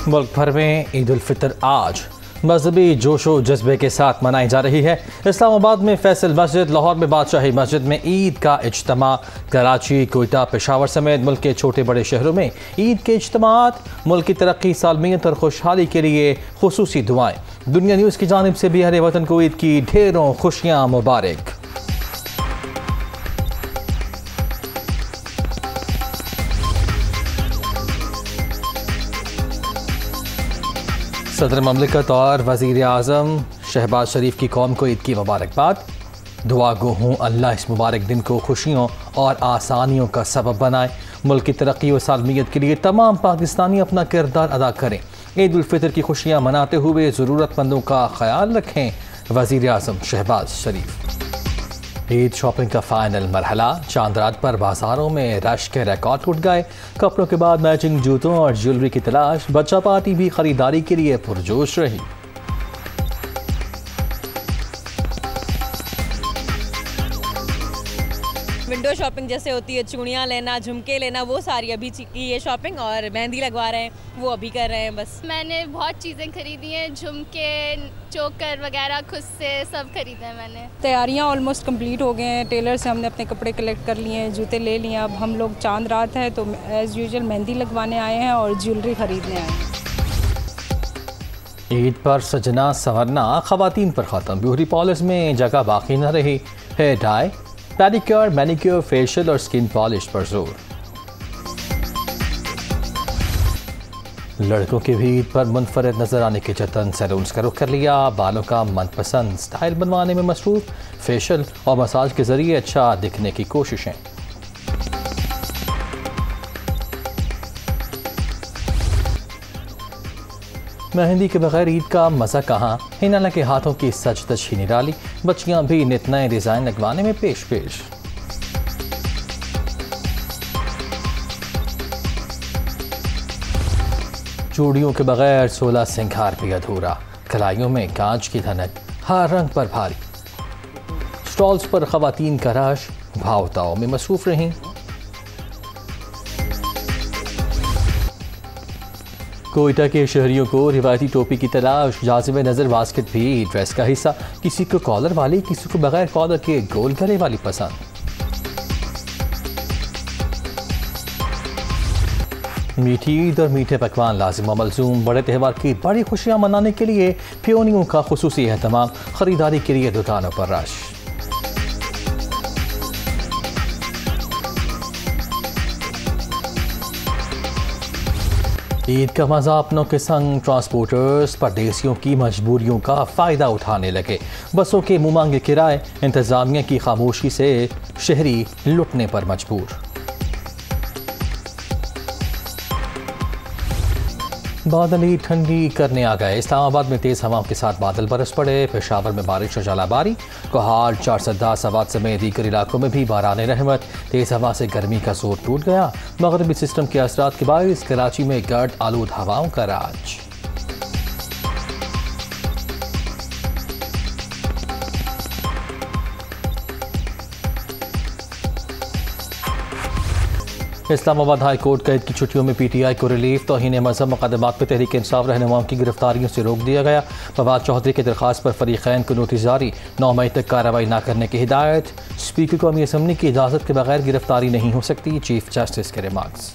मुल्क भर में ईद उल फितर आज मजहबी जोशो जज्बे के साथ मनाई जा रही है। इस्लामाबाद में फैसल मस्जिद, लाहौर में बादशाही मस्जिद में ईद का इज्तिमा, कराची, कोयटा, पेशावर समेत मुल्क के छोटे बड़े शहरों में ईद के इज्तिमात, मुल्क की तरक्की, सालमियत और खुशहाली के लिए खुसूसी दुआएं। दुनिया न्यूज़ की जानिब से भी अहले वतन को ईद की ढेरों खुशियाँ मुबारक। सदर ममलिकत और वज़ीर आज़म शहबाज शरीफ की कौम को ईद की मुबारकबाद। दुआ गो हूँ अल्लाह इस मुबारक दिन को खुशियों और आसानियों का सबब बनाए। मुल्क की तरक्की और सालमियत के लिए तमाम पाकिस्तानी अपना किरदार अदा करें। ईद उल फितर की खुशियाँ मनाते हुए ज़रूरतमंदों का ख्याल रखें। वज़ीर आज़म शहबाज शरीफ। ईद शॉपिंग का फाइनल मरहला, चांद रात पर बाजारों में रश के रिकॉर्ड टूट गए। कपड़ों के बाद मैचिंग जूतों और ज्वेलरी की तलाश। बच्चा पार्टी भी खरीदारी के लिए पुरजोश रही। विंडो शॉपिंग जैसे होती है, चूड़ियाँ लेना, झुमके लेना, वो सारी अभी की है शॉपिंग, और मेहंदी लगवा रहे हैं वो अभी कर रहे हैं। बस मैंने बहुत चीज़ें खरीदी हैं, झुमके, चोकर वगैरह खुद से सब खरीदे हैं मैंने। तैयारियां ऑलमोस्ट कंप्लीट हो गए हैं। टेलर से हमने अपने कपड़े कलेक्ट कर लिए हैं, जूते ले लिए। अब हम लोग चांद रात है तो एज़ यूजुअल मेहंदी लगवाने आए हैं और ज्वेलरी खरीदने आए हैं। ईद पर सजना संवरना ख़वातीन पर ख़त्म। ब्यूटी पार्लर्स में जगह बाकी न रही। Hair dye, pedicure, manicure, facial और स्किन पॉलिश पर जोर। लड़कों की भी ईद पर मुनफरद नजर आने के जतन। सैलून्स का रुख कर लिया। बालों का मनपसंद स्टाइल बनवाने में मसरूफ। फेशियल और मसाज के जरिए अच्छा दिखने की कोशिशें। मेहंदी के बगैर ईद का मज़ा कहाँ। हिना के हाथों की सच धज ही निराली। बच्चियां भी नित नए डिज़ाइन लगवाने में पेश पेश। चूड़ियों के बगैर 16 सिंगार भी अधूरा। कलाइयों में कांच की धनक, हर रंग पर भारी। स्टॉल्स पर ख़वातीन का रश, भावताओं में मसरूफ रहीं। कोयटा के शहरियों को रिवायती टोपी की तलाश। जाज़िब नज़र बास्केट भी ड्रेस का हिस्सा। किसी को कॉलर वाली, किसी को बगैर कॉलर के गोल गले वाली पसंद। मीठी ईद और मीठे पकवान लाजिम व मलजूम। बड़े त्यौहार की बड़ी खुशियाँ मनाने के लिए प्योनियों का खुसूसी एहतमाम। ख़रीदारी के लिए दुकानों पर रश। ईद का मज़ा अपनों के संग। ट्रांसपोर्टर्स परदेसियों की मजबूरियों का फ़ायदा उठाने लगे। बसों के मुँह मांगे किराए, इंतज़ामिया की खामोशी से शहरी लुटने पर मजबूर। बादल ही ठंडी करने आ गए। इस्लामाबाद में तेज़ हवाओं के साथ बादल बरस पड़े। पेशावर में बारिश और जलाबारी। कोहाड़, चारसदा, सवात समेत दीगर इलाकों में भी बाराने रहमत। तेज़ हवा से गर्मी का जोर टूट गया। मगरबी सिस्टम के असरात के बायस कराची में गर्द आलूद हवाओं का राज। इस्लामाबाद हाई कोर्ट कैद की छुट्टियों में PTI को रिलीफ। तौहीन मज़हब मुक़दमात पर तहरीक इंसाफ रहनुमाओं की गिरफ्तारियों से रोक दिया गया। फवाद चौधरी की दरख्वास्त पर फरीक़ैन को नोटिस जारी। 9 मई तक कार्रवाई न करने की हिदायत। स्पीकर कौमी असम्बली की इजाज़त के बगैर गिरफ्तारी नहीं हो सकती। चीफ जस्टिस के रिमार्क्स।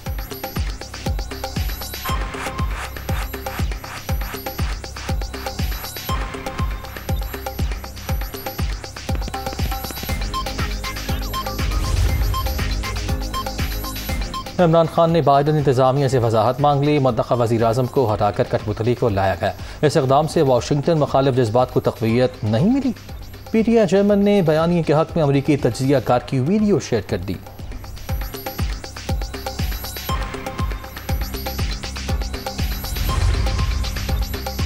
इमरान खान ने बाइडन इंतजामिया से वजाहत मांग ली। मुंतखब वज़ीर आज़म को हटाकर कठपुतली को लाया गया। इस इक़दाम से वाशिंगटन मुखालिफ जज्बात को तक़वियत नहीं मिली। PTI चेयरमैन ने बयानिए के हक़ में अमरीकी तज्ज़िया कार की वीडियो शेयर कर दी।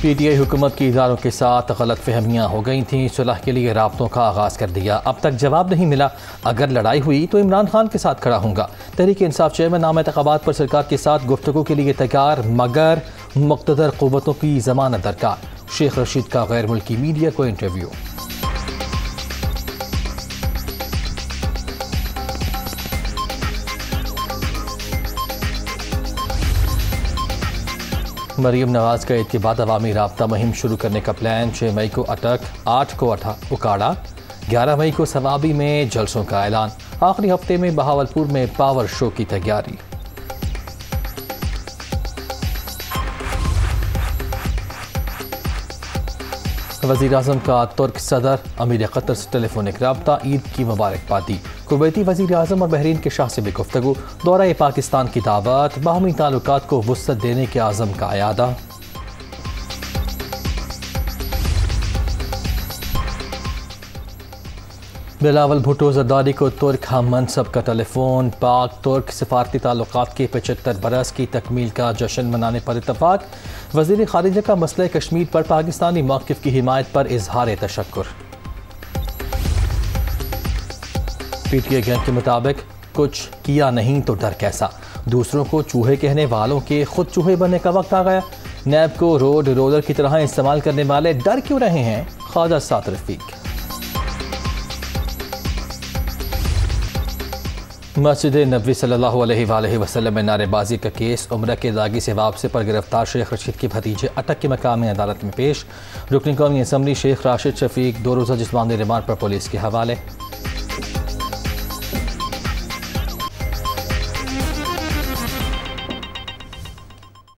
PTI हुकूमत की इदारों के साथ गलत फहमियाँ हो गई थीं। सुलह के लिए राब्तों का आगाज़ कर दिया। अब तक जवाब नहीं मिला। अगर लड़ाई हुई तो इमरान खान के साथ खड़ा हूँगा। तहरीक इंसाफ चेयरमैन नाम इंतखाबात पर सरकार के साथ गुफ्तगू के लिए तैयार, मगर मुक़्तदर क़ुव्वतों की ज़मानत दरकार। शेख रशीद का गैर मुल्की मीडिया को इंटरव्यू। मरीम नवाज का ईद के बाद अवामी राब्ता मुहिम शुरू करने का प्लान। 6 मई को अटक, 8 को उकाड़ा, 11 मई को सवाबी में जलसों का ऐलान। आखिरी हफ्ते में बहावलपुर में पावर शो की तैयारी। वज़ीर-ए-आज़म का तुर्क सदर अमीर कतर से टेलीफोनिक रब्ता, ईद की मुबारकबाद दी। कुवैती वज़ीर-ए-आज़म और बहरीन के शाह से भी गुफ्तगू। दौरा पाकिस्तान की दावत, बाहमी ताल्लुकात को वुसअत देने के आज़म का अयादा। बिलावल भुट्टो ज़रदारी को तुर्क हम मनसब का टेलीफोन। पाक तुर्क सिफारती ताल्लुकात के 75 बरस की तकमील का जश्न मनाने पर इत्तफाक। वज़ीर ख़ारिजा का मसला कश्मीर पर पाकिस्तानी मौक़िफ़ की हिमायत पर इजहार तशक्कुर। पीटीआई गैंग के मुताबिक कुछ किया नहीं तो डर कैसा, दूसरों को चूहे कहने वालों के खुद चूहे बनने का वक्त आ गया। नैब को रोड रोलर की तरह इस्तेमाल करने वाले डर क्यों रहे हैं, ख्वाजा साद रफ़ीक। मस्जिद नबवी सल्लल्लाहु अलैहि वसल्लम में नारेबाजी का केस। उम्र के दागी से वापसी पर गिरफ्तार शेख रशीद के भतीजे अटक की मकामी अदालत में पेश। रुकन कौमी असम्बली शेख राशिद शफीक 2 रोज़ा जिस्मानी रिमांड पर पुलिस के हवाले।